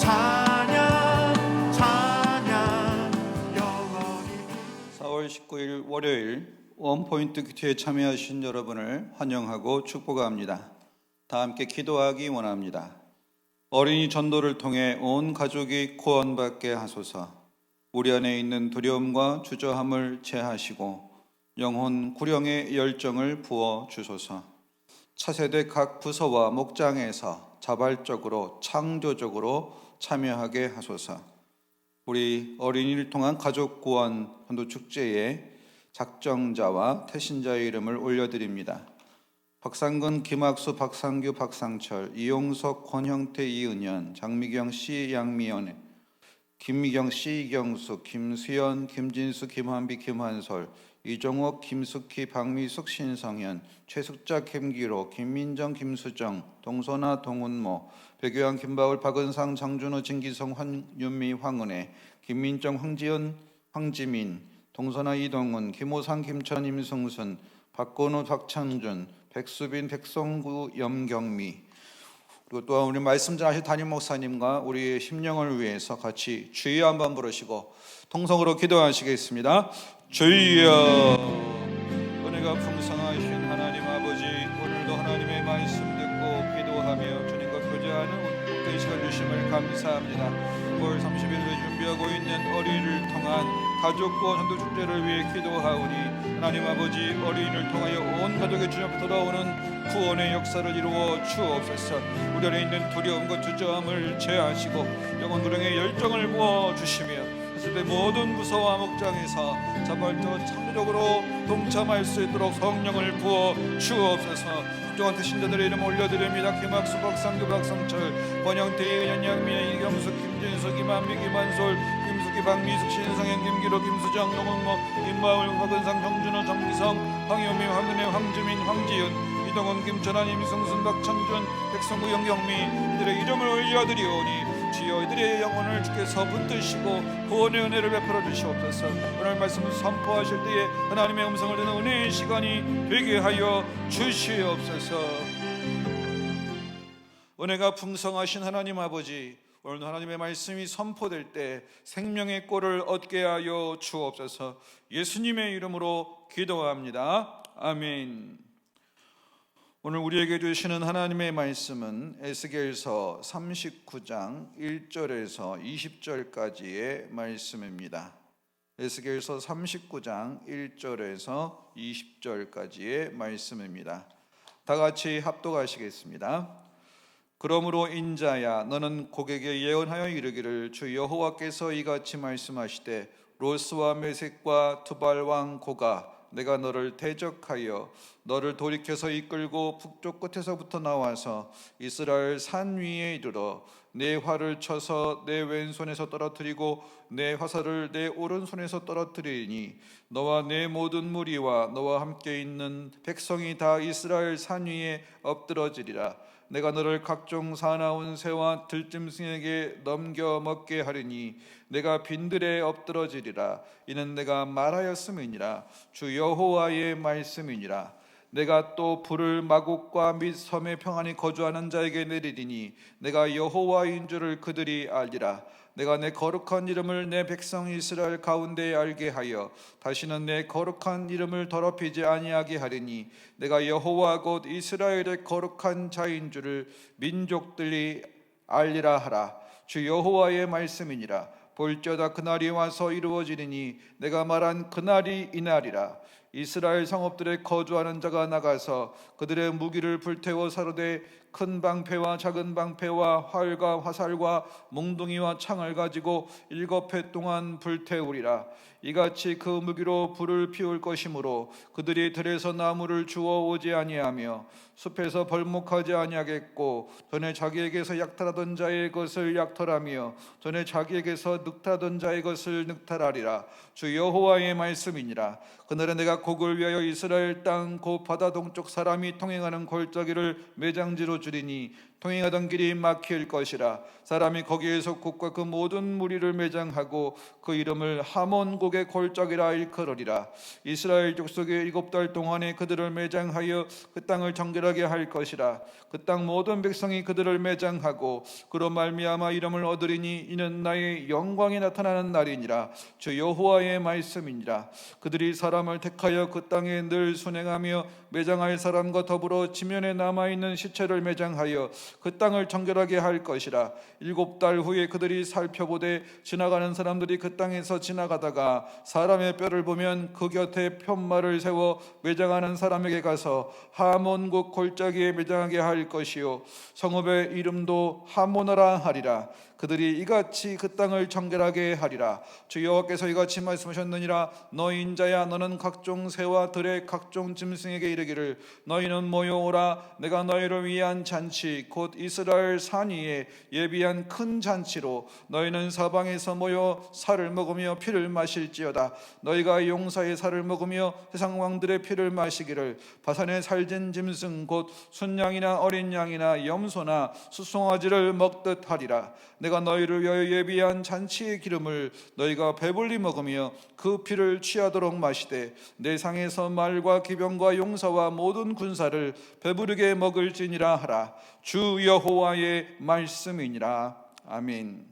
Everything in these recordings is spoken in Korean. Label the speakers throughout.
Speaker 1: 찬양 찬양 영원히.
Speaker 2: 4월 19일 월요일 원포인트 큐티에 참여하신 여러분을 환영하고 축복합니다. 다 함께 기도하기 원합니다. 어린이 전도를 통해 온 가족이 구원받게 하소서. 우리 안에 있는 두려움과 주저함을 제하시고 영혼 구령의 열정을 부어 주소서. 차세대 각 부서와 목장에서 자발적으로 창조적으로 참여하게 하소서. 우리 어린이를 통한 가족 구원 전도 축제에 작정자와 태신자의 이름을 올려드립니다. 박상근, 김학수, 박상규, 박상철, 이용석, 권형태, 이은현, 장미경 씨, 양미연, 김미경 씨, 이경수, 김수연, 김진수, 김한비, 김한솔, 이종옥, 김숙희, 박미숙, 신성현, 최숙자, 김기로, 김민정, 김수정, 동선아, 동은모, 백유한, 김바울, 박은상, 장준호, 진기성, 황윤미, 황은혜, 김민정, 황지연, 황지민, 동선아, 이동훈, 김호상, 김천, 임승순, 박건우, 박창준, 백수빈, 백성구, 염경미, 그리고 또한 우리 말씀 전하신 담임 목사님과 우리의 심령을 위해서 같이 주여 한번 부르시고 통성으로 기도하시겠습니다. 주여. 은혜가 풍성하신 하나님 아버지, 오늘도 하나님의 말씀 듣고 기도하며 주님과 교제하는 복된 시간 주심을 감사합니다. 9월 30일에 준비하고 있는 어린이를 통한 가족과 전도 축제를 위해 기도하오니 하나님 아버지, 어린이를 통하여 온 가족의 주님 앞에 돌아오는 구원의 역사를 이루어 주옵소서. 우리 안에 있는 두려움과 주저함을 제하시고 영혼 구령의 열정을 부어주시며 그 모든 부서와 목장에서 자발적으로 창조적으로 동참할 수 있도록 성령을 부어 주옵소서. 국정원 태신자들의 이름 올려드립니다. 김학수, 박상규, 박성철, 권영태, 이은현, 양민혜, 이경수, 김진수, 김한미, 김한솔, 김숙희, 박미숙, 신성현, 김기로, 김수정, 노문모, 김마을, 박은상, 정준호, 정기성, 황효미, 황은혜, 황지민, 황지윤, 이동훈, 김천환, 임승순, 박창준, 백성구, 영경미, 이들의 이름을 올려드리오니 주여 이들의 영혼을 주께서 붙드시고 구원의 은혜를 베풀어 주시옵소서. 오늘 말씀을 선포하실 때에 하나님의 음성을 듣는 은혜의 시간이 되게 하여 주시옵소서. 은혜가 풍성하신 하나님 아버지, 오늘 하나님의 말씀이 선포될 때 생명의 꼴을 얻게 하여 주옵소서. 예수님의 이름으로 기도합니다. 아멘. 오늘 우리에게 주시는 하나님의 말씀은 에스겔서 39장 1절에서 20절까지의 말씀입니다. 에스겔서 39장 1절에서 20절까지의 말씀입니다. 다 같이 합독하시겠습니다. 그러므로 인자야, 너는 고객에 예언하여 이르기를 주 여호와께서 이같이 말씀하시되 로스와 메색과 투발 왕 고가 내가 너를 대적하여 너를 돌이켜서 이끌고 북쪽 끝에서부터 나와서 이스라엘 산 위에 이르러 내 활을 쳐서 내 왼손에서 떨어뜨리고 내 화살을 내 오른손에서 떨어뜨리니 너와 내 모든 무리와 너와 함께 있는 백성이 다 이스라엘 산 위에 엎드러지리라. 내가 너를 각종 사나운 새와 들짐승에게 넘겨 먹게 하리니 내가 빈들에 엎드러지리라. 이는 내가 말하였음이니라. 주 여호와의 말씀이니라. 내가 또 불을 마곡과 및 섬에 평안히 거주하는 자에게 내리리니 내가 여호와인 줄을 그들이 알리라. 내가 내 거룩한 이름을 내 백성 이스라엘 가운데에 알게 하여 다시는 내 거룩한 이름을 더럽히지 아니하게 하리니 내가 여호와 곧 이스라엘의 거룩한 자인 줄을 민족들이 알리라 하라. 주 여호와의 말씀이니라. 볼지어다 그날이 와서 이루어지리니 내가 말한 그날이 이날이라. 이스라엘 성읍들에 거주하는 자가 나가서 그들의 무기를 불태워 사르되 큰 방패와 작은 방패와 활과 화살과 몽둥이와 창을 가지고 7해 동안 불태우리라. 이같이 그 무기로 불을 피울 것이므로 그들이 들에서 나무를 주워 오지 아니하며 숲에서 벌목하지 아니하겠고 전에 자기에게서 약탈하던 자의 것을 약탈하며 전에 자기에게서 늑탈하던 자의 것을 늑탈하리라. 주 여호와의 말씀이니라. 그날에 내가 곡을 위하여 이스라엘 땅 곧 바다 동쪽 사람이 통행하는 골짜기를 매장지로 주리니 통행하던 길이 막힐 것이라. 사람이 거기에서 곡과 그 모든 무리를 매장하고 그 이름을 하몬곡의 골짜기라 일컬으리라. 이스라엘 족속의 7달 동안에 그들을 매장하여 그 땅을 정결하게 할 것이라. 그 땅 모든 백성이 그들을 매장하고 그로 말미암아 이름을 얻으리니 이는 나의 영광이 나타나는 날이니라. 주 여호와의 말씀이니라. 그들이 사람을 택하여 그 땅에 늘 순행하며 매장할 사람과 더불어 지면에 남아있는 시체를 매장하여 그 땅을 정결하게 할 것이라. 7달 후에 그들이 살펴보되 지나가는 사람들이 그 땅에서 지나가다가 사람의 뼈를 보면 그 곁에 편말을 세워 매장하는 사람에게 가서 하몬국 골짜기에 매장하게 할 것이요 성읍의 이름도 하모나라 하리라. 그들이 이같이 그 땅을 정결하게 하리라. 주 여호와께서 이같이 말씀하셨느니라. 너희 인자야, 너는 각종 새와 들의 각종 짐승에게 이르기를 너희는 모여오라. 내가 너희를 위한 잔치 곧 이스라엘 산 위에 예비한 큰 잔치로 너희는 사방에서 모여 살을 먹으며 피를 마실지어다. 너희가 용사의 살을 먹으며 세상 왕들의 피를 마시기를 바산의 살진 짐승 곧 순양이나 어린 양이나 염소나 수송아지를 먹듯 하리라. 내가 너희를 위하여 예비한 잔치의 기름을 너희가 배불리 먹으며 그 피를 취하도록 마시되 내 상에서 말과 기병과 용사와 모든 군사를 배부르게 먹을지니라 하라. 주 여호와의 말씀이니라. 아멘.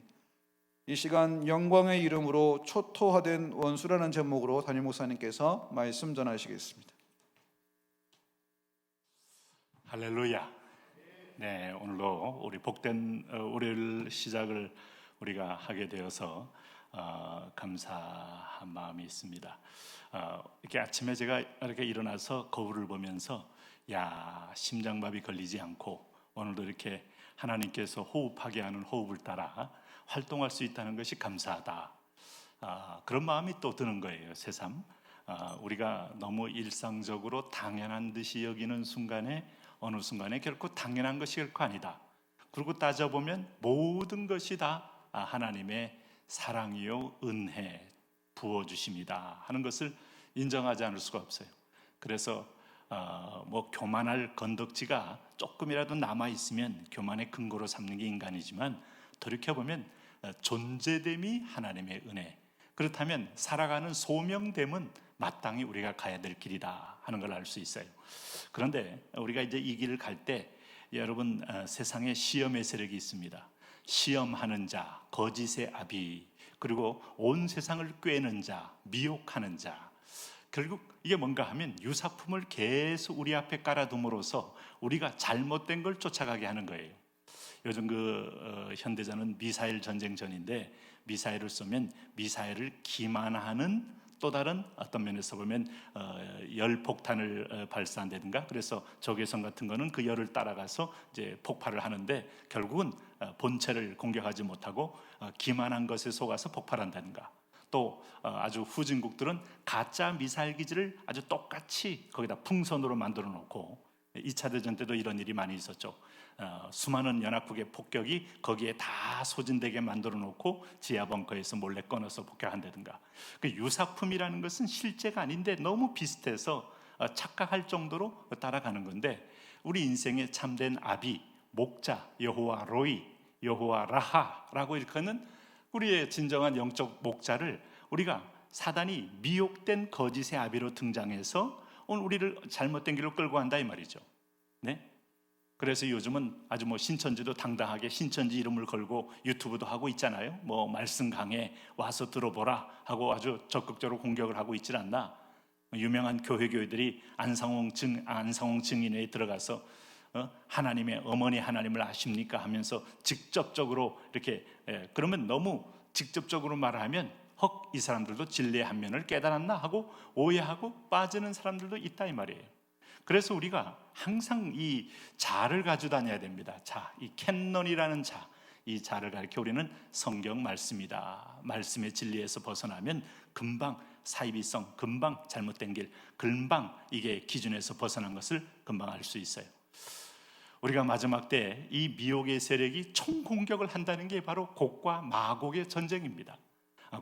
Speaker 2: 이 시간 영광의 이름으로 초토화된 원수라는 제목으로 담임 목사님께서 말씀 전하시겠습니다.
Speaker 3: 할렐루야. 네, 오늘도 우리 복된 월요일 시작을 우리가 하게 되어서 감사한 마음이 있습니다. 이렇게 아침에 제가 이렇게 일어나서 거울을 보면서 심장마비 걸리지 않고 오늘도 이렇게 하나님께서 호흡하게 하는 호흡을 따라 활동할 수 있다는 것이 감사하다. 그런 마음이 또 드는 거예요. 새삼 우리가 너무 일상적으로 당연한 듯이 여기는 순간에 어느 순간에 결코 당연한 것이 결코 아니다. 그리고 따져보면 모든 것이 다 하나님의 사랑이요 은혜 부어주심이다 하는 것을 인정하지 않을 수가 없어요. 그래서 교만할 건덕지가 조금이라도 남아있으면 교만의 근거로 삼는 게 인간이지만 돌이켜보면 존재됨이 하나님의 은혜, 그렇다면 살아가는 소명됨은 마땅히 우리가 가야 될 길이다 하는 걸 알 수 있어요. 그런데 우리가 이제 이 길을 갈 때 여러분 세상에 시험의 세력이 있습니다. 시험하는 자, 거짓의 아비, 그리고 온 세상을 꿰는 자, 미혹하는 자. 결국 이게 뭔가 하면 유사품을 계속 우리 앞에 깔아둠으로써 우리가 잘못된 걸 쫓아가게 하는 거예요. 요즘 현대전은 미사일 전쟁 전인데 미사일을 쏘면 미사일을 기만하는 또 다른 어떤 면에서 보면 열폭탄을 발사한다든가, 그래서 적외선 같은 거는 그 열을 따라가서 이제 폭발을 하는데 결국은 본체를 공격하지 못하고 기만한 것에 속아서 폭발한다든가, 또 아주 후진국들은 가짜 미사일 기지를 아주 똑같이 거기다 풍선으로 만들어 놓고, 2차 대전 때도 이런 일이 많이 있었죠. 수많은 연합국의 폭격이 거기에 다 소진되게 만들어 놓고 지하 벙커에서 몰래 꺼내서 폭격한다든가. 그 유사품이라는 것은 실제가 아닌데 너무 비슷해서 착각할 정도로 따라가는 건데, 우리 인생의 참된 아비, 목자, 여호와 로이, 여호와 라하라고 일컫는 우리의 진정한 영적 목자를 우리가 사단이 미혹된 거짓의 아비로 등장해서 오늘 우리를 잘못된 길로 끌고 간다 이 말이죠. 네? 그래서 요즘은 아주 신천지도 당당하게 신천지 이름을 걸고 유튜브도 하고 있잖아요. 말씀 강해 와서 들어보라 하고 아주 적극적으로 공격을 하고 있질 않나. 유명한 교회들이 안상홍 증인회에 들어가서 하나님의 어머니 하나님을 아십니까 하면서 직접적으로 이렇게 그러면 너무 직접적으로 말하면 이 사람들도 진리의 한 면을 깨달았나 하고 오해하고 빠지는 사람들도 있다 이 말이에요. 그래서 우리가 항상 이 자를 가지고 다녀야 됩니다. 자, 이 캔넌이라는 자, 이 자를 가리켜 우리는 성경 말씀이다. 말씀의 진리에서 벗어나면 금방 사이비성, 금방 잘못된 길, 금방 이게 기준에서 벗어난 것을 금방 알 수 있어요. 우리가 마지막 때 이 미혹의 세력이 총공격을 한다는 게 바로 곡과 마곡의 전쟁입니다.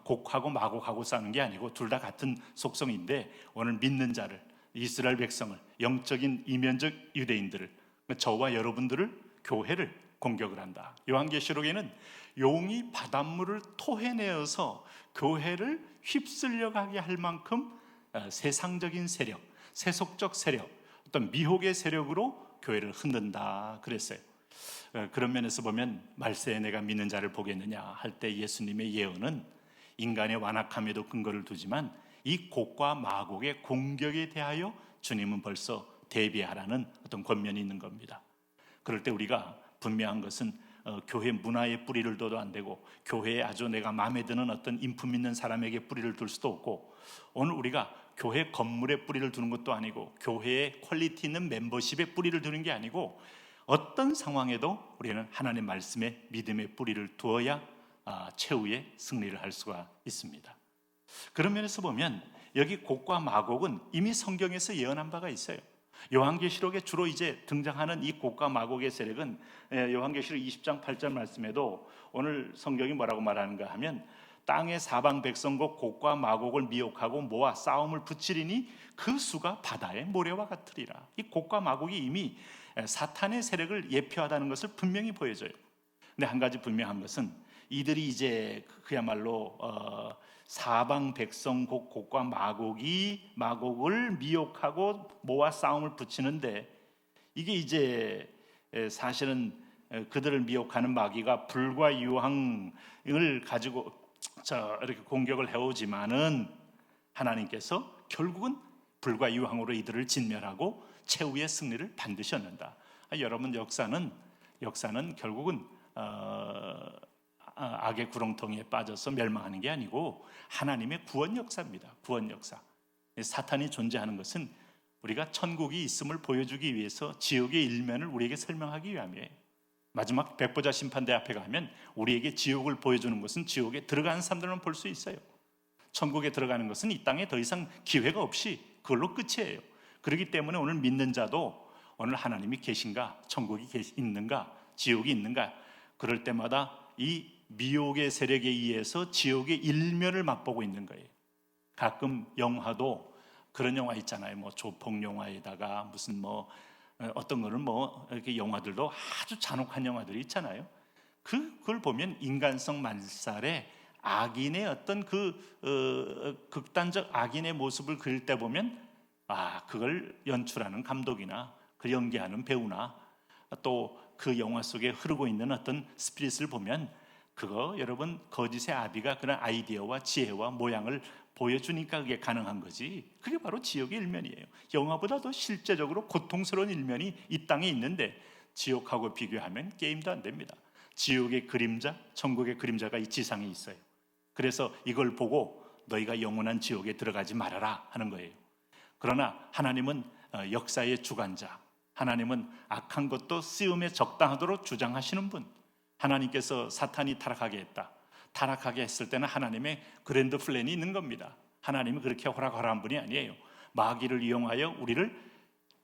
Speaker 3: 곡하고 마곡하고 싸우는 게 아니고 둘 다 같은 속성인데, 오늘 믿는 자를, 이스라엘 백성을, 영적인 이면적 유대인들을, 저와 여러분들을 교회를 공격을 한다. 요한계시록에는 용이 바닷물을 토해내어서 교회를 휩쓸려 가게 할 만큼 세상적인 세력, 세속적 세력, 어떤 미혹의 세력으로 교회를 흔든다 그랬어요. 그런 면에서 보면 말세에 내가 믿는 자를 보겠느냐 할 때 예수님의 예언은 인간의 완악함에도 근거를 두지만 이 곡과 마곡의 공격에 대하여 주님은 벌써 대비하라는 어떤 권면이 있는 겁니다. 그럴 때 우리가 분명한 것은 교회 문화에 뿌리를 둬도 안 되고 교회에 아주 내가 마음에 드는 어떤 인품 있는 사람에게 뿌리를 둘 수도 없고, 오늘 우리가 교회 건물에 뿌리를 두는 것도 아니고 교회에 퀄리티 있는 멤버십에 뿌리를 두는 게 아니고 어떤 상황에도 우리는 하나님의 말씀에 믿음의 뿌리를 두어야 최후의 승리를 할 수가 있습니다. 그런 면에서 보면 여기 곡과 마곡은 이미 성경에서 예언한 바가 있어요. 요한계시록에 주로 이제 등장하는 이 곡과 마곡의 세력은 요한계시록 20장 8절 말씀에도 오늘 성경이 뭐라고 말하는가 하면 땅의 사방 백성국 곡과 마곡을 미혹하고 모아 싸움을 붙이리니 그 수가 바다의 모래와 같으리라. 이 곡과 마곡이 이미 사탄의 세력을 예표하다는 것을 분명히 보여줘요. 근데 한 가지 분명한 것은 이들이 이제 그야말로 사방 백성국 곡과 마곡을 미혹하고 모아 싸움을 붙이는데, 이게 이제 사실은 그들을 미혹하는 마귀가 불과 유황을 가지고 이렇게 공격을 해오지만은 하나님께서 결국은 불과 유황으로 이들을 진멸하고 최후의 승리를 반드시 얻는다. 여러분, 역사는 결국은 악의 구렁텅이에 빠져서 멸망하는 게 아니고 하나님의 구원 역사입니다. 구원 역사. 사탄이 존재하는 것은 우리가 천국이 있음을 보여주기 위해서 지옥의 일면을 우리에게 설명하기 위함이에요. 마지막 백보자 심판대 앞에 가면 우리에게 지옥을 보여주는 것은 지옥에 들어가는 사람들만 볼 수 있어요. 천국에 들어가는 것은 이 땅에 더 이상 기회가 없이 그걸로 끝이에요. 그렇기 때문에 오늘 믿는 자도 오늘 하나님이 계신가, 천국이 있는가, 지옥이 있는가, 그럴 때마다 이 미혹의 세력에 의해서 지옥의 일면을 맛보고 있는 거예요. 가끔 영화도 그런 영화 있잖아요. 뭐 조폭 영화에다가 무슨 뭐 어떤 거는 뭐 이렇게 영화들도 아주 잔혹한 영화들이 있잖아요. 그걸 보면 인간성 말살에 악인의 어떤 극단적 악인의 모습을 그릴 때 보면 그걸 연출하는 감독이나 그 연기하는 배우나 또 그 영화 속에 흐르고 있는 어떤 스피릿을 보면 그거 여러분 거짓의 아비가 그런 아이디어와 지혜와 모양을 보여주니까 그게 가능한 거지. 그게 바로 지옥의 일면이에요. 영화보다 더 실제적으로 고통스러운 일면이 이 땅에 있는데 지옥하고 비교하면 게임도 안 됩니다. 지옥의 그림자, 천국의 그림자가 이 지상에 있어요. 그래서 이걸 보고 너희가 영원한 지옥에 들어가지 말아라 하는 거예요. 그러나 하나님은 역사의 주관자, 하나님은 악한 것도 쓰임에 적당하도록 주장하시는 분. 하나님께서 사탄이 타락하게 했다. 타락하게 했을 때는 하나님의 그랜드 플랜이 있는 겁니다. 하나님은 그렇게 허락하라는 분이 아니에요. 마귀를 이용하여 우리를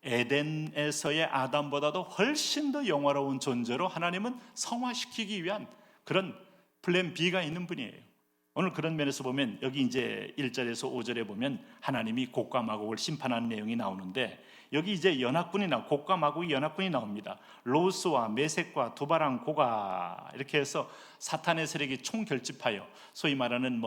Speaker 3: 에덴에서의 아담보다도 훨씬 더 영화로운 존재로 하나님은 성화시키기 위한 그런 플랜 B가 있는 분이에요. 오늘 그런 면에서 보면 여기 이제 1절에서 5절에 보면 하나님이 곡과 마곡을 심판하는 내용이 나오는데, 여기 이제 곡과 마곡이 연합군이 나옵니다. 로스와 메섹과 두바랑 고가 이렇게 해서 사탄의 세력이 총결집하여 소위 말하는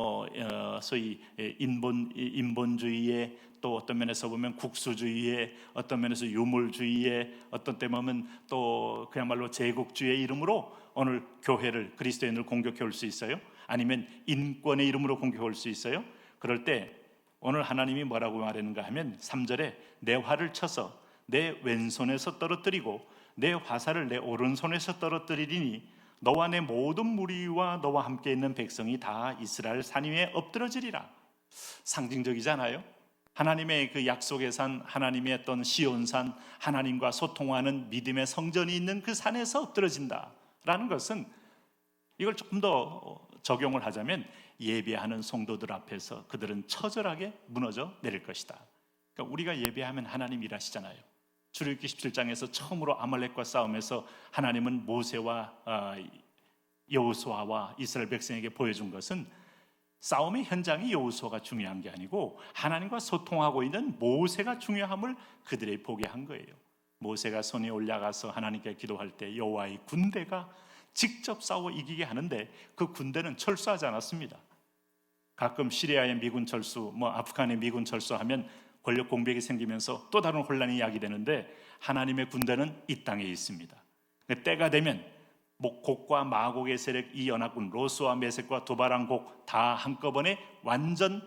Speaker 3: 소위 인본주의의, 또 어떤 면에서 보면 국수주의의, 어떤 면에서 유물주의의, 어떤 때 보면 또 그야말로 제국주의의 이름으로 오늘 교회를, 그리스도인을 공격해 올 수 있어요. 아니면 인권의 이름으로 공격해 올 수 있어요. 그럴 때 오늘 하나님이 뭐라고 말하는가 하면 3절에 내 활을 쳐서 내 왼손에서 떨어뜨리고 내 화살을 내 오른손에서 떨어뜨리리니 너와 내 모든 무리와 너와 함께 있는 백성이 다 이스라엘 산 위에 엎드러지리라. 상징적이잖아요. 하나님의 그 약속의 산, 하나님의 어떤 시온산, 하나님과 소통하는 믿음의 성전이 있는 그 산에서 엎드러진다라는 것은, 이걸 조금 더 적용을 하자면 예배하는 성도들 앞에서 그들은 처절하게 무너져 내릴 것이다. 그러니까 우리가 예배하면 하나님 일하시잖아요. 출애굽기 17장에서 처음으로 아말렉과 싸움에서 하나님은 모세와 여호수아와 이스라엘 백성에게 보여준 것은 싸움의 현장이 여호수아가 중요한 게 아니고 하나님과 소통하고 있는 모세가 중요함을 그들에게 보게 한 거예요. 모세가 손이 올라가서 하나님께 기도할 때 여호와의 군대가 직접 싸워 이기게 하는데 그 군대는 철수하지 않았습니다. 가끔 시리아의 미군 철수, 아프간의 미군 철수하면 권력 공백이 생기면서 또 다른 혼란이 야기되는데 하나님의 군대는 이 땅에 있습니다. 때가 되면 곡과 마곡의 세력, 이 연합군 로스와 메섹과 두바랑 곡 다 한꺼번에 완전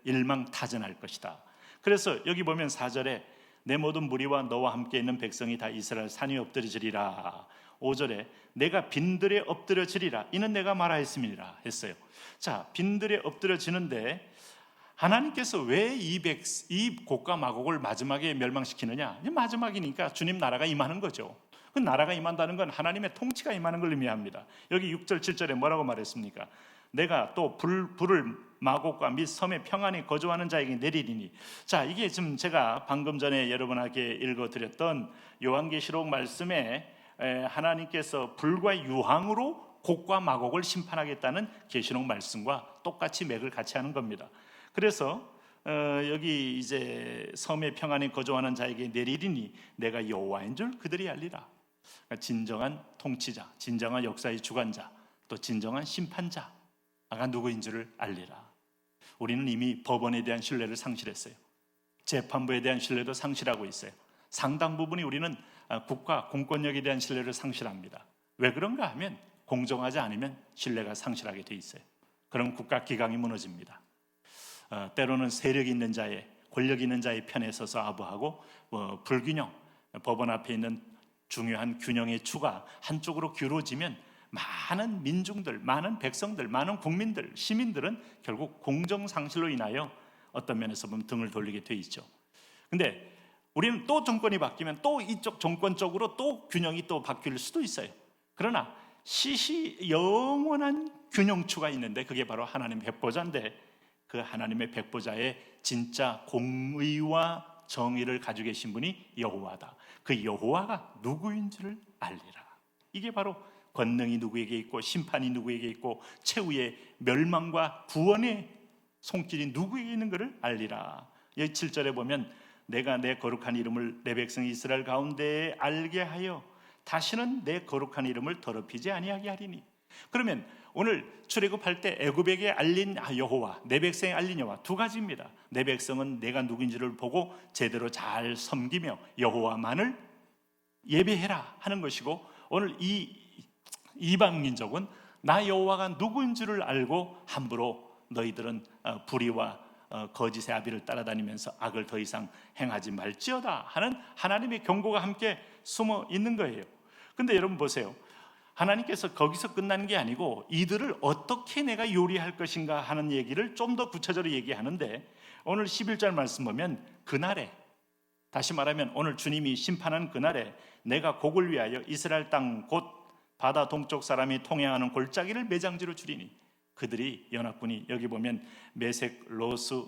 Speaker 3: 일망타전할 것이다. 그래서 여기 보면 4절에 내 모든 무리와 너와 함께 있는 백성이 다 이스라엘 산위에 엎드려지리라. 5절에 내가 빈들에 엎드려지리라. 이는 내가 말하였음이니라 했어요. 자, 빈들에 엎드려지는데 하나님께서 왜 이 곡과 마곡을 마지막에 멸망시키느냐? 마지막이니까 주님 나라가 임하는 거죠. 그 나라가 임한다는 건 하나님의 통치가 임하는 걸 의미합니다. 여기 6절 7절에 뭐라고 말했습니까? 내가 또 불을 마곡과 및 섬에 평안히 거주하는 자에게 내리리니. 자, 이게 지금 제가 방금 전에 여러분에게 읽어드렸던 요한계시록 말씀에 하나님께서 불과 유황으로 곡과 마곡을 심판하겠다는 계시록 말씀과 똑같이 맥을 같이 하는 겁니다. 그래서 여기 이제 섬에 평안히 거주하는 자에게 내리리니 내가 여호와인 줄 그들이 알리라. 그러니까 진정한 통치자, 진정한 역사의 주관자, 또 진정한 심판자가 누구인 줄을 알리라. 우리는 이미 법원에 대한 신뢰를 상실했어요. 재판부에 대한 신뢰도 상실하고 있어요. 상당 부분이 우리는 국가 공권력에 대한 신뢰를 상실합니다. 왜 그런가 하면 공정하지 않으면 신뢰가 상실하게 돼 있어요. 그럼 국가 기강이 무너집니다. 때로는 세력 있는 자의, 권력 있는 자의 편에 서서 아부하고 불균형, 법원 앞에 있는 중요한 균형의 추가 한쪽으로 기울어지면 많은 민중들, 많은 백성들, 많은 국민들, 시민들은 결국 공정상실로 인하여 어떤 면에서 보면 등을 돌리게 돼 있죠. 근데 우리는 또 정권이 바뀌면 또 이쪽 정권 쪽으로 또 균형이 또 바뀔 수도 있어요. 그러나 영원한 균형추가 있는데 그게 바로 하나님 백보자인데 그 하나님의 백보자의 진짜 공의와 정의를 가지고 계신 분이 여호와다. 그 여호와가 누구인지를 알리라. 이게 바로 권능이 누구에게 있고 심판이 누구에게 있고 최후의 멸망과 구원의 손길이 누구에게 있는 것을 알리라. 여기 7절에 보면 내가 내 거룩한 이름을 내 백성 이스라엘 가운데에 알게 하여 다시는 내 거룩한 이름을 더럽히지 아니하게 하리니. 그러면 오늘 출애굽할 때 애굽에게 알린 여호와, 내 백성에 알린 여호와 두 가지입니다. 내 백성은 내가 누구인지를 보고 제대로 잘 섬기며 여호와만을 예배해라 하는 것이고, 오늘 이 이방 민족은 나 여호와가 누구인지를 알고 함부로 너희들은 불의와 거짓의 아비를 따라다니면서 악을 더 이상 행하지 말지어다 하는 하나님의 경고가 함께 숨어 있는 거예요. 근데 여러분 보세요. 하나님께서 거기서 끝나는 게 아니고 이들을 어떻게 내가 요리할 것인가 하는 얘기를 좀 더 구체적으로 얘기하는데, 오늘 11절 말씀 보면 그날에, 다시 말하면 오늘 주님이 심판한 그날에 내가 곡을 위하여 이스라엘 땅 곧 바다 동쪽 사람이 통행하는 골짜기를 매장지로 주리니. 그들이 연합군이 여기 보면 메색, 로스,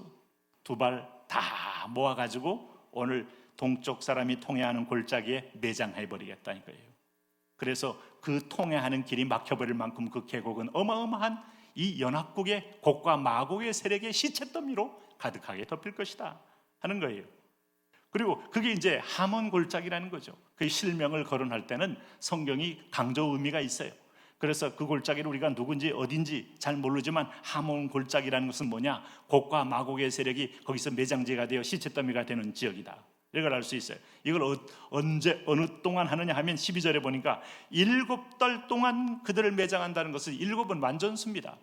Speaker 3: 두발 다 모아가지고 오늘 동쪽 사람이 통행하는 골짜기에 매장해버리겠다는 거예요. 그래서 그 통행하는 길이 막혀버릴 만큼 그 계곡은 어마어마한 이 연합국의 곡과 마곡의 세력의 시체더미로 가득하게 덮일 것이다 하는 거예요. 그리고 그게 이제 하몬 골짜기라는 거죠. 그 실명을 거론할 때는 성경이 강조 의미가 있어요. 그래서 그 골짜기를 우리가 누군지 어딘지 잘 모르지만 하몬 골짜기라는 것은 뭐냐? 곡과 마곡의 세력이 거기서 매장지가 되어 시체더미가 되는 지역이다. 이걸 알 수 있어요. 이걸 언제 어느 동안 하느냐 하면 12절에 보니까 7달 동안 그들을 매장한다는 것은 7은 완전수입니다.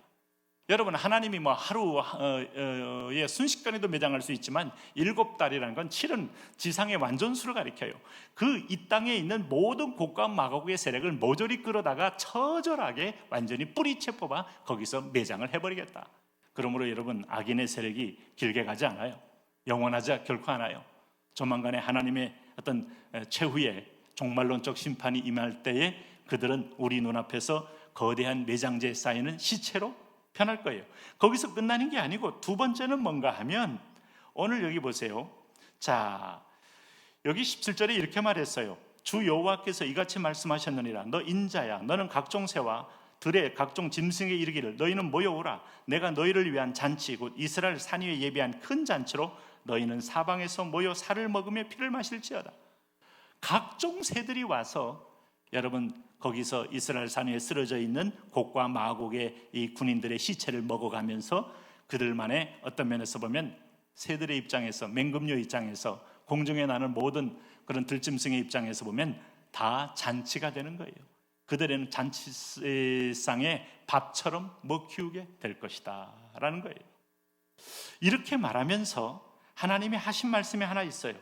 Speaker 3: 여러분, 하나님이 하루에 순식간에도 매장할 수 있지만 7달이라는 건 7은 지상의 완전수를 가리켜요. 이 땅에 있는 모든 곡과 마곡의 세력을 모조리 끌어다가 처절하게 완전히 뿌리채 뽑아 거기서 매장을 해버리겠다. 그러므로 여러분, 악인의 세력이 길게 가지 않아요. 영원하지 결코 않아요. 조만간에 하나님의 어떤 최후의 종말론적 심판이 임할 때에 그들은 우리 눈앞에서 거대한 매장지에 쌓이는 시체로 변할 거예요. 거기서 끝나는 게 아니고 두 번째는 뭔가 하면, 오늘 여기 보세요. 자, 여기 17절에 이렇게 말했어요. 주 여호와께서 이같이 말씀하셨느니라. 너 인자야, 너는 각종 새와 들의 각종 짐승에 이르기를 너희는 모여오라. 내가 너희를 위한 잔치 곧 이스라엘 산 위에 예비한 큰 잔치로 너희는 사방에서 모여 살을 먹으며 피를 마실지어다. 각종 새들이 와서 여러분 거기서 이스라엘 산 위에 쓰러져 있는 곡과 마곡의 이 군인들의 시체를 먹어가면서 그들만의 어떤 면에서 보면 새들의 입장에서, 맹금류 입장에서, 공중에 나는 모든 그런 들짐승의 입장에서 보면 다 잔치가 되는 거예요. 그들은 잔치상의 밥처럼 먹히우게 될 것이다 라는 거예요. 이렇게 말하면서 하나님이 하신 말씀이 하나 있어요.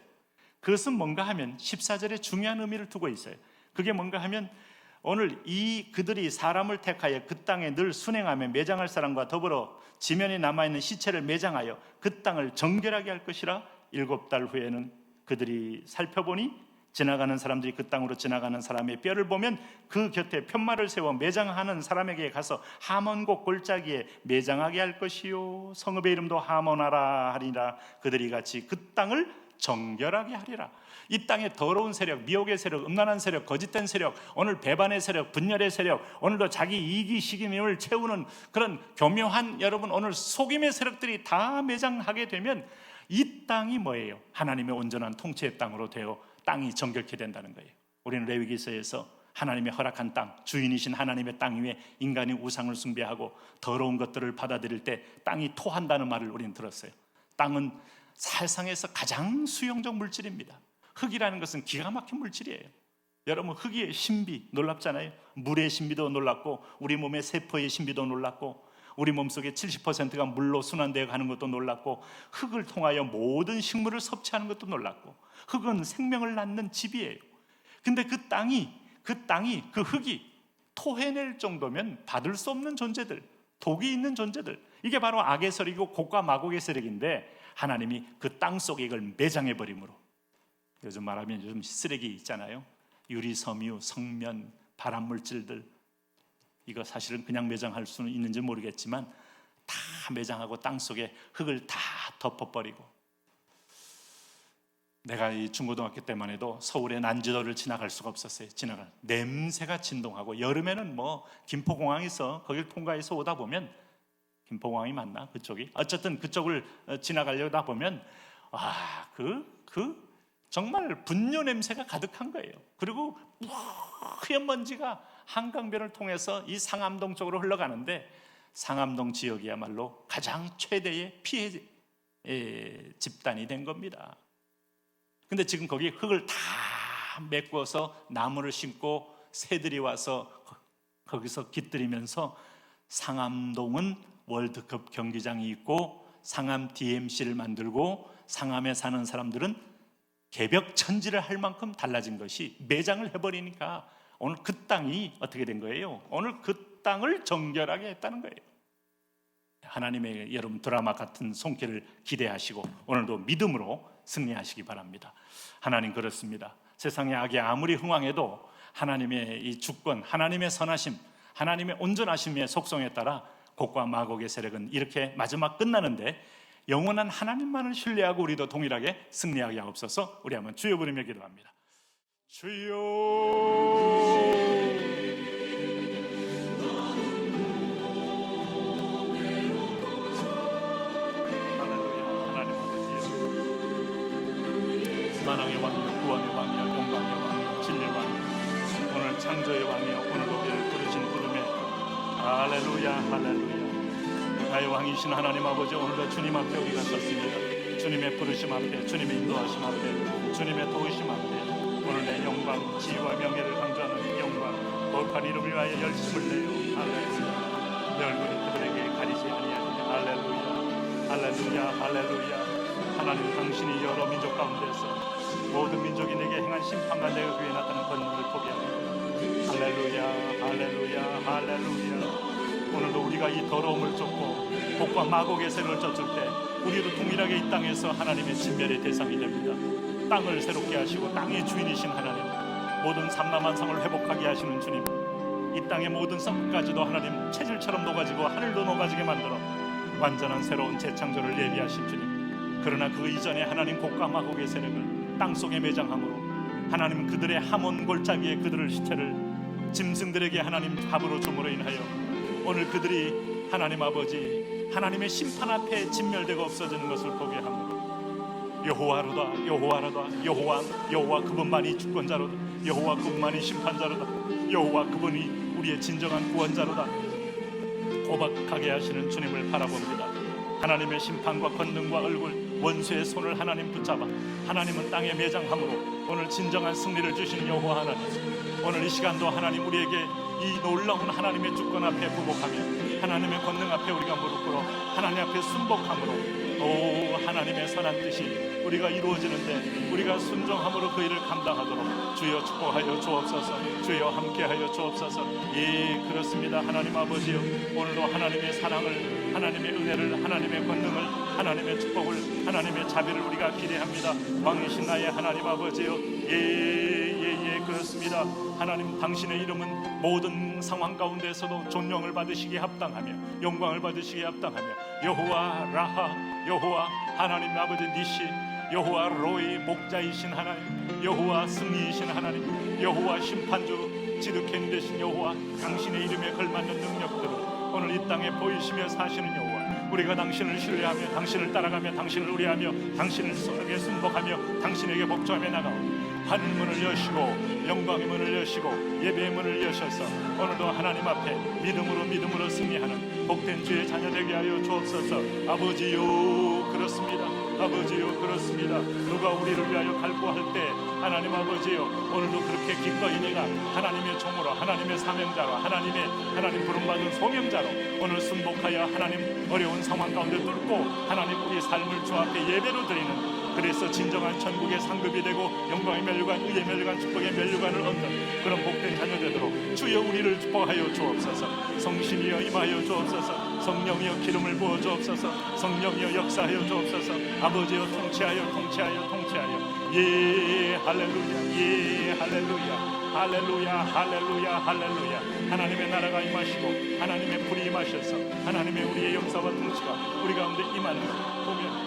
Speaker 3: 그것은 뭔가 하면 14절에 중요한 의미를 두고 있어요. 그게 뭔가 하면 오늘 이 그들이 사람을 택하여 그 땅에 늘 순행하며 매장할 사람과 더불어 지면에 남아있는 시체를 매장하여 그 땅을 정결하게 할 것이라. 7달 후에는 그들이 살펴보니 지나가는 사람들이 그 땅으로 지나가는 사람의 뼈를 보면 그 곁에 편말을 세워 매장하는 사람에게 가서 하몬곡 골짜기에 매장하게 할 것이요 성읍의 이름도 하몬하라 하리라. 그들이 같이 그 땅을 정결하게 하리라. 이 땅에 더러운 세력, 미혹의 세력, 음란한 세력, 거짓된 세력, 오늘 배반의 세력, 분열의 세력, 오늘도 자기 이기식임을 채우는 그런 교묘한 여러분 오늘 속임의 세력들이 다 매장하게 되면 이 땅이 뭐예요? 하나님의 온전한 통치의 땅으로 되어 땅이 정결케 된다는 거예요. 우리는 레위기서에서 하나님의 허락한 땅, 주인이신 하나님의 땅 위에 인간이 우상을 숭배하고 더러운 것들을 받아들일 때 땅이 토한다는 말을 우리는 들었어요. 땅은 세상에서 가장 수용적 물질입니다. 흙이라는 것은 기가 막힌 물질이에요. 여러분 흙의 신비 놀랍잖아요. 물의 신비도 놀랍고 우리 몸의 세포의 신비도 놀랍고 우리 몸속의 70%가 물로 순환되어 가는 것도 놀랍고 흙을 통하여 모든 식물을 섭취하는 것도 놀랍고 흙은 생명을 낳는 집이에요. 근데 그 땅이 그 흙이 토해낼 정도면 받을 수 없는 존재들, 독이 있는 존재들, 이게 바로 악의 세력이고 곡과 마곡의 세력인데 하나님이 그 땅 속에 이걸 매장해 버림으로, 요즘 말하면 요즘 쓰레기 있잖아요. 유리, 섬유, 성면, 발암물질들, 이거 사실은 그냥 매장할 수는 있는지 모르겠지만 다 매장하고 땅 속에 흙을 다 덮어버리고, 내가 이 중고등학교 때만 해도 서울의 난지도를 지나갈 수가 없었어요. 냄새가 진동하고, 여름에는 뭐 김포공항에서 거길 통과해서 오다 보면, 김포공항이 맞나 그쪽이? 어쨌든 그쪽을 지나가려다 보면 정말 분뇨 냄새가 가득한 거예요. 그리고 하얀 먼지가 한강변을 통해서 이 상암동 쪽으로 흘러가는데, 상암동 지역이야말로 가장 최대의 피해 집단이 된 겁니다. 근데 지금 거기 흙을 다 메꾸어서 나무를 심고 새들이 와서 거기서 깃들이면서, 상암동은 월드컵 경기장이 있고 상암 DMC를 만들고 상암에 사는 사람들은 개벽천지를 할 만큼 달라진 것이 매장을 해버리니까 오늘 그 땅이 어떻게 된 거예요? 오늘 그 땅을 정결하게 했다는 거예요. 하나님의 여러분 드라마 같은 손길을 기대하시고 오늘도 믿음으로 승리하시기 바랍니다. 하나님 그렇습니다. 세상의 악이 아무리 흥왕해도 하나님의 이 주권, 하나님의 선하심, 하나님의 온전하심의 속성에 따라 곡과 마곡의 세력은 이렇게 마지막 끝나는데 영원한 하나님만을 신뢰하고 우리도 동일하게 승리하게 하옵소서. 우리 한번 주여 부르며 기도합니다. 주여 만왕의 왕이여, 구원의 왕이여, 영광의 왕이여, 진리의 왕이여, 오늘 창조의 왕이여, 오늘도 우리를 부르신 부름에 할렐루야 할렐루야. 나의 왕이신 하나님 아버지, 오늘도 주님 앞에 우리가 섰습니다. 주님의 부르심 앞에, 주님의 인도하심 앞에, 주님의 도우심 앞에 오늘 내 영광, 지위와 명예를 강조하는 영광, 거룩한 이름을 위하여 열심을 내요. 할렐루야. 내 얼굴이 그들에게 가리지 아니하니 할렐루야 할렐루야 할렐루야. 하나님 당신이 여러 민족 가운데서 모든 민족이 내게 행한 심판과 내가 그에 나타난 권능을 포기합니다. 할렐루야 할렐루야 할렐루야. 오늘도 우리가 이 더러움을 쫓고 곡과 마곡의 세력을 쫓을 때 우리도 동일하게 이 땅에서 하나님의 진멸의 대상이 됩니다. 땅을 새롭게 하시고 땅의 주인이신 하나님, 모든 삼라만성을 회복하게 하시는 주님, 이 땅의 모든 썩까지도 하나님 체질처럼 녹아지고 하늘도 녹아지게 만들어 완전한 새로운 재창조를 예비하신 주님, 그러나 그 이전에 하나님 곡과 마곡의 세력을 땅속에 매장함으로 하나님 그들의 하몬 골짜기에 그들을 시체를 짐승들에게 하나님 밥으로 줌으로 인하여 오늘 그들이 하나님 아버지 하나님의 심판 앞에 진멸되고 없어지는 것을 보게 함으로 여호와로다 여호와로다 여호와 그분만이 주권자로다 여호와 그분만이 심판자로다 여호와 그분이 우리의 진정한 구원자로다 고박하게 하시는 주님을 바라봅니다. 하나님의 심판과 권능과 얼굴 원수의 손을 하나님 붙잡아 하나님은 땅에 매장함으로 오늘 진정한 승리를 주시는 여호와 하나님, 오늘 이 시간도 하나님 우리에게 이 놀라운 하나님의 주권 앞에 부복하며 하나님의 권능 앞에 우리가 무릎 꿇어 하나님 앞에 순복함으로 오 하나님의 선한 뜻이 우리가 이루어지는데 우리가 순종함으로 그 일을 감당하도록 주여 축복하여 주옵소서. 주여 함께하여 주옵소서. 예 그렇습니다. 하나님 아버지여, 오늘도 하나님의 사랑을, 하나님의 은혜를, 하나님의 권능을, 하나님의 축복을, 하나님의 자비를 우리가 기대합니다. 왕이신 나의 하나님 아버지여, 예 그렇습니다. 하나님 당신의 이름은 모든 상황 가운데서도 존경을 받으시기에 합당하며 영광을 받으시기에 합당하며 여호와 라하, 여호와 하나님 아버지 니시, 여호와 로이 목자이신 하나님, 여호와 승리이신 하나님, 여호와 심판주 지득행 되신 여호와, 당신의 이름에 걸맞는 능력들을 오늘 이 땅에 보이시며 사시는 여호와, 우리가 당신을 신뢰하며 당신을 따라가며 당신을 의뢰하며 당신을 속에 순복하며 당신에게 복종하며 나가오니 하늘 문을 여시고 영광의 문을 여시고 예배의 문을 여셔서 오늘도 하나님 앞에 믿음으로 승리하는 복된 주의 자녀 되게 하여 주옵소서. 아버지요 그렇습니다. 아버지요 그렇습니다. 누가 우리를 위하여 갈구할 때 하나님 아버지요, 오늘도 그렇게 기꺼이 내가 하나님의 종으로, 하나님의 사명자로, 하나님 부름받은 소명자로 오늘 순복하여 하나님 어려운 상황 가운데 뚫고 하나님 우리 삶을 주 앞에 예배로 드리는, 그래서 진정한 천국의 상급이 되고 영광의 면류관, 의의 면류관, 축복의 면류관을 얻는 그런 복된 자녀 되도록 주여 우리를 축복하여 주옵소서. 성신이여 임하여 주옵소서. 성령이여 기름을 부어 주옵소서. 성령이여 역사하여 주옵소서. 아버지여 통치하여 예 할렐루야, 예 할렐루야, 할렐루야. 하나님의 나라가 임하시고 하나님의 불이 임하셔서 하나님의 우리의 역사와 통치가 우리 가운데 임하는 것 보면